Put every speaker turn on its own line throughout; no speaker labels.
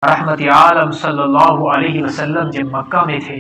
رحمت عالم صلی اللہ علیہ وسلم جب مکہ میں تھے،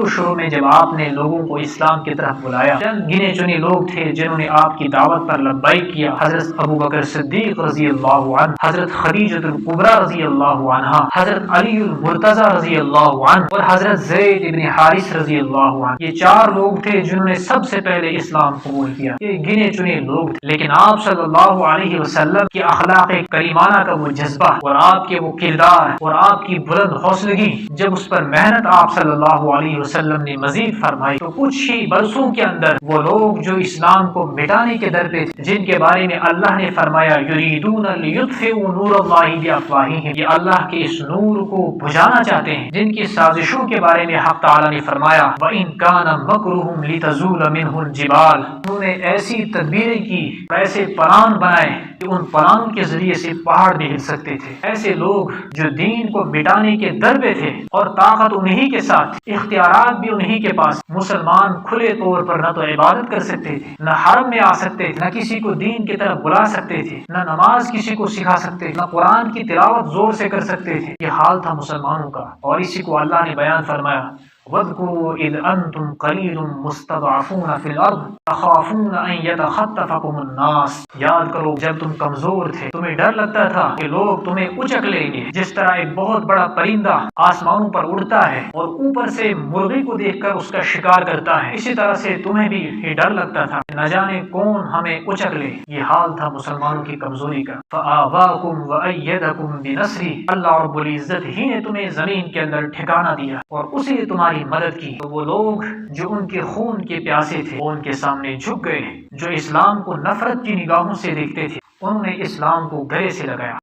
شروع میں جب آپ نے لوگوں کو اسلام کی طرف بلایا، چند گنے چنے لوگ تھے جنہوں نے آپ کی دعوت پر لبیک کیا۔ حضرت ابوبکر صدیق رضی اللہ عنہ، حضرت خدیجہ الکبریٰ رضی اللہ عنہا، حضرت علی المرتضی رضی اللہ عنہ اور حضرت زید بن حارث رضی اللہ عنہ۔ یہ چار لوگ تھے جنہوں نے سب سے پہلے اسلام قبول کیا۔ یہ گنے چنے لوگ تھے، لیکن آپ صلی اللہ علیہ وسلم کی اخلاق کریمانہ کا وہ جذبہ اور آپ کے وہ کردار اور آپ کی بلند حوصلگی، جب اس پر محنت آپ صلی اللہ علیہ وسلم نے مزید فرمائی تو کچھ ہی برسوں کے اندر وہ لوگ جو اسلام کو مٹانے کے در پہ تھے، جن کے بارے میں اللہ نے فرمایا یریدون لیطفئوا نور اللہ بافواہہم، یہ اللہ کے اس نور کو بجھانا چاہتے ہیں، جن کی سازشوں کے بارے میں حق تعالی نے فرمایا وَإِن كَانَ مَكْرُهُمْ لِتَزُولَ مِنْهُ الْجِبَالُ، انہوں نے ایسی تدبیریں کی، ایسے پلان بنائے کہ ان پلانوں کے ذریعے سے پہاڑ بھی ہل سکتے تھے۔ ایسے لوگ جو دین کو مٹانے کے در پہ تھے اور طاقت انہی کے ساتھ، اختیارات بھی انہی کے پاس، مسلمان کھلے طور پر نہ تو عبادت کر سکتے تھے، نہ حرم میں آ سکتے تھے، نہ کسی کو دین کی طرف بلا سکتے تھے، نہ نماز کسی کو سکھا سکتے تھے، نہ قرآن کی تلاوت زور سے کر سکتے تھے۔ یہ حال تھا مسلمانوں کا، اور اسی کو اللہ نے بیان فرمایا وَاذْكُرُوا إِذْ أَنْتُمْ قَلِيلٌ مُسْتَضْعَفُونَ فِي الْأَرْضِ تَخَافُونَ أَنْ يَتَخَطَّفَكُمُ النَّاسُ، یاد کرو جب تم کمزور تھے، تمہیں ڈر لگتا تھا کہ لوگ تمہیں اچک لیں گے۔ جس طرح ایک بہت بڑا پرندہ آسمانوں پر اڑتا ہے اور اوپر سے مرغی کو دیکھ کر اس کا شکار کرتا ہے، اسی طرح سے تمہیں بھی یہ ڈر لگتا تھا نہ جانے کون ہمیں اچک لے۔ یہ حال تھا مسلمانوں کی کمزوری کا۔ فَآوَاكُمْ وَأَيَّدَكُمْ بِنَصْرِهِ، اللہ رب العزت ہی نے تمہیں زمین کے اندر ٹھکانہ دیا اور اسی نے تمہاری مدد کی۔ تو وہ لوگ جو ان کے خون کے پیاسے تھے وہ ان کے سامنے جھک گئے، جو اسلام کو نفرت کی نگاہوں سے دیکھتے تھے انہوں نے اسلام کو گلے سے لگایا۔